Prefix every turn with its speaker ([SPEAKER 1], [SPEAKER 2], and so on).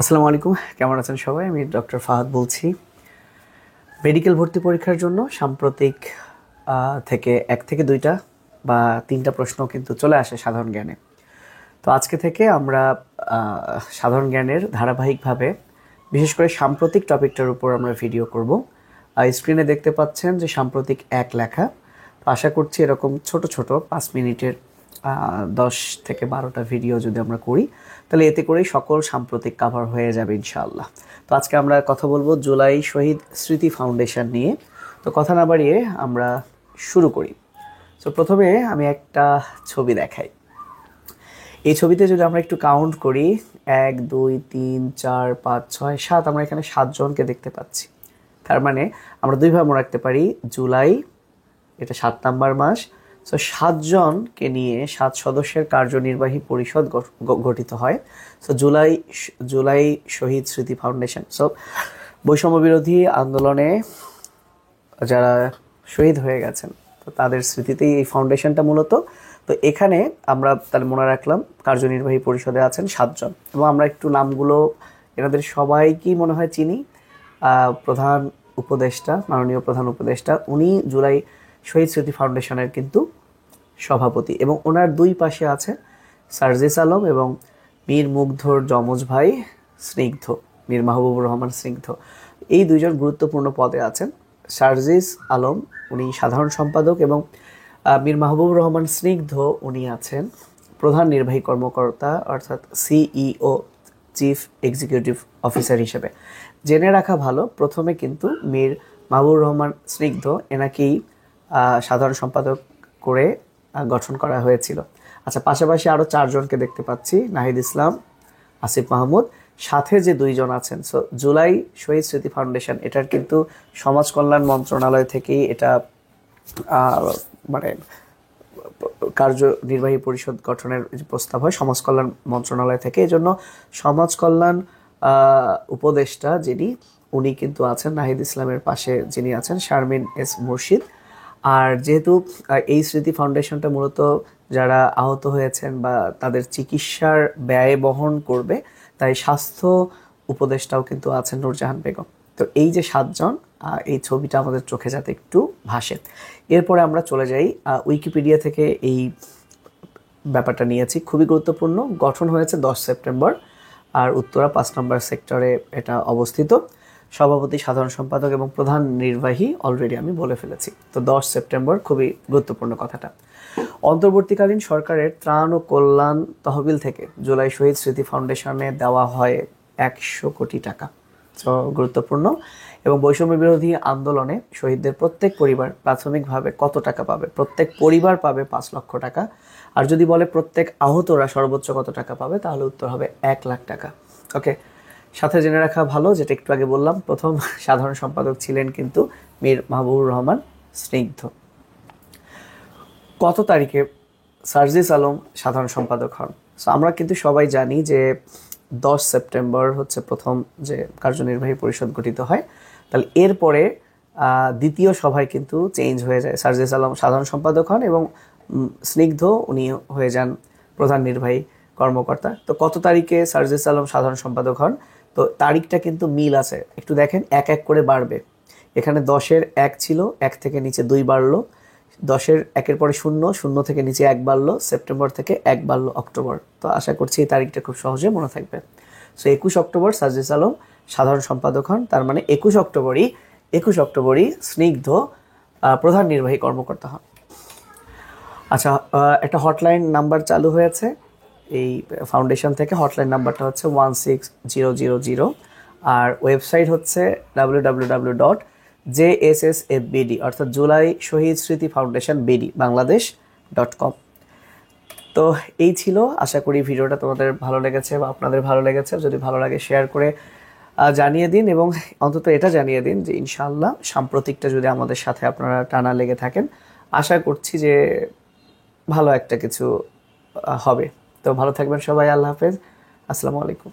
[SPEAKER 1] আসসালামু আলাইকুম, কেমন আছেন সবাই? আমি ডক্টর ফাহাদ বলছি। মেডিকেল ভর্তি পরীক্ষার জন্য সাম্প্রতিক থেকে এক থেকে দুইটা বা তিনটা প্রশ্ন কিন্তু চলে আসে সাধারণ জ্ঞানে। তো আজকে থেকে আমরা সাধারণ জ্ঞানের ধারাবাহিকভাবে বিশেষ করে সাম্প্রতিক টপিকটার উপর আমরা ভিডিও করব। স্ক্রিনে দেখতে পাচ্ছেন যে সাম্প্রতিক এক লেখা। তো আশা করছি এরকম ছোট ছোট 5 মিনিটের 10 থেকে 12টা ভিডিও যদি আমরা করি তাহলে এতে করেই সকল সাম্প্রতিক কভার হয়ে যাবে ইনশাআল্লাহ। তো আজকে আমরা কথা বলবো জুলাই শহীদ স্মৃতি ফাউন্ডেশন নিয়ে। তো কথা না বাড়িয়ে আমরা শুরু করি। তো প্রথমে আমি একটা ছবি দেখাই। এই ছবিতে যদি আমরা একটু কাউন্ট করি 1 2 3 4 5 6 7, আমরা এখানে 7 জনকে দেখতে পাচ্ছি। তার মানে আমরা দুইভাবে মনে রাখতে পারি, জুলাই এটা 7 নাম্বার মাস। সো 7 জনকে নিয়ে 7 সদস্যের কার্যনির্বাহী পরিষদ গঠিত হয়। সো জুলাই শহীদ স্মৃতি ফাউন্ডেশন। সো বৈষম্য বিরোধী আন্দোলনে যারা শহীদ হয়ে গেছেন তো তাদের স্মৃতিতেই এই ফাউন্ডেশনটা মূলত। তো এখানে আমরা তাহলে মনে রাখলাম কার্যনির্বাহী পরিষদে আছেন 7 জন, এবং আমরা একটু নামগুলো এনাদের সবাইকেই মনে হয় চিনি। প্রধান উপদেষ্টা, মাননীয় প্রধান উপদেষ্টা, উনি জুলাই শহীদ স্মৃতি ফাউন্ডেশনের কিন্তু সভাপতি, এবং ওনার দুই পাশে আছে সার্জিস আলম এবং মীর মুগ্ধর যমজ ভাই স্নিগ্ধ, মীর মাহবুবুর রহমান স্নিগ্ধ। এই দুইজন গুরুত্বপূর্ণ পদে আছেন। সার্জিস আলম উনি সাধারণ সম্পাদক, এবং মীর মাহবুবুর রহমান স্নিগ্ধ উনি আছেন প্রধান নির্বাহী কর্মকর্তা, অর্থাৎ সিইও, চিফ এক্সিকিউটিভ অফিসার হিসেবে। জেনে রাখা ভালো, প্রথমে কিন্তু মীর মাহবুবুর রহমান স্নিগ্ধ এনাকেই সাধারণ সম্পাদক করে গঠন করা হয়েছিল। আচ্ছা, পাশাপাশি আরও 4 জনকে দেখতে পাচ্ছি, নাহিদ ইসলাম, আসিফ মাহমুদ, সাথে যে 2 জন আছেন। সো জুলাই শহীদ স্মৃতি ফাউন্ডেশন এটার কিন্তু সমাজ কল্যাণ মন্ত্রণালয় থেকেই এটা মানে কার্যনির্বাহী পরিষদ গঠনের প্রস্তাব হয় সমাজ কল্যাণ মন্ত্রণালয় থেকে। এই জন্য সমাজ কল্যাণ উপদেষ্টা যিনি, উনি কিন্তু আছেন নাহিদ ইসলামের পাশে যিনি আছেন শারমিন এস মুর্শিদ। আর যেহেতু এই স্মৃতি ফাউন্ডেশনটা মূলত যারা আহত হয়েছেন বা তাদের চিকিৎসার ব্যয় বহন করবে, তাই স্বাস্থ্য উপদেষ্টাও কিন্তু আছেন নূরজাহান বেগম। তো এই যে 7 জন, এই ছবিটা আমাদের চোখে যাতে একটু ভাসে। এরপরে আমরা চলে যাই উইকিপিডিয়া থেকে এই ব্যাপারটা নিয়েছি, খুবই গুরুত্বপূর্ণ। গঠন হয়েছে 10 সেপ্টেম্বর, আর উত্তরা 5 নম্বর সেক্টরে এটা অবস্থিত। সভাপতি, সাধারণ সম্পাদক এবং প্রধান নির্বাহী অলরেডি আমি বলে ফেলেছি। তো 10 সেপ্টেম্বর খুবই গুরুত্বপূর্ণ কথাটা। অন্তর্বর্তীকালীন সরকারের ত্রাণ ও কল্যাণ তহবিল থেকে জুলাই শহীদ স্মৃতি ফাউন্ডেশনে দেওয়া হয় 100 কোটি টাকা। তো গুরুত্বপূর্ণ। এবং বৈষম্য বিরোধী আন্দোলনে শহীদদের প্রত্যেক পরিবার প্রাথমিকভাবে কত টাকা পাবে? প্রত্যেক পরিবার পাবে 5 লক্ষ টাকা। আর যদি বলে প্রত্যেক আহতরা সর্বোচ্চ কত টাকা পাবে, তাহলে উত্তর হবে 1 লাখ টাকা। ওকে, সাথে জেনে রাখা ভালো, যেটা একটু আগে বললাম, প্রথম সাধারণ সম্পাদক ছিলেন কিন্তু মীর মাহবুবুর রহমান স্নিগ্ধ। কত তারিখে সার্জিস আলম সাধারণ সম্পাদক হন? সো আমরা কিন্তু সবাই জানি যে 10 সেপ্টেম্বর হচ্ছে প্রথম যে কার্যনির্বাহী পরিষদ গঠিত হয়। তাহলে এরপরে দ্বিতীয় সভায় কিন্তু চেঞ্জ হয়ে যায়, সার্জিস আলম সাধারণ সম্পাদক হন এবং স্নিগ্ধ উনি হয়ে যান প্রধান নির্বাহী কর্মকর্তা। তো কত তারিখে সার্জিস আলম সাধারণ সম্পাদক হন? তো তারিখটা কিন্তু মিল আছে, একটু দেখেন, 1 1 করে বাড়বে। এখানে 10-এর 1 ছিল, 1 থেকে নিচে 2 বাড়লো, 10-এর 1-এর পরে 0, 0 থেকে নিচে 1 বাড়লো, সেপ্টেম্বর থেকে 1 বাড়লো অক্টোবর। তো আশা করছি এই তারিখটা খুব সহজে মনে থাকবে। সো 21 অক্টোবর সার্জিস আলম সাধারণ সম্পাদক হন, তার মানে 21 অক্টোবরই স্নিগ্ধ প্রধান নির্বাহী কর্মকর্তা হন। আচ্ছা, একটা হটলাইন নাম্বার চালু হয়েছে এই ফাউন্ডেশন থেকে। হটলাইন নাম্বারটা হচ্ছে 16000, আর ওয়েবসাইট হচ্ছে www.JSSFBD, অর্থাৎ জুলাই শহীদ স্মৃতি ফাউন্ডেশন বিডি বাংলাদেশ.com। তো এই ছিল, আশা করি ভিডিওটা তোমাদের ভালো লেগেছে বা আপনাদের ভালো লেগেছে। যদি ভালো লাগে শেয়ার করে জানিয়ে দিন, এবং অন্তত এটা জানিয়ে দিন যে ইনশাআল্লাহ সাম্প্রতিকটা যদি আমাদের সাথে আপনারা টানা লেগে থাকেন, আশা করছি যে ভালো একটা কিছু হবে। তো ভালো থাকবেন সবাই, আল্লাহ হাফেজ, আসসালামু আলাইকুম।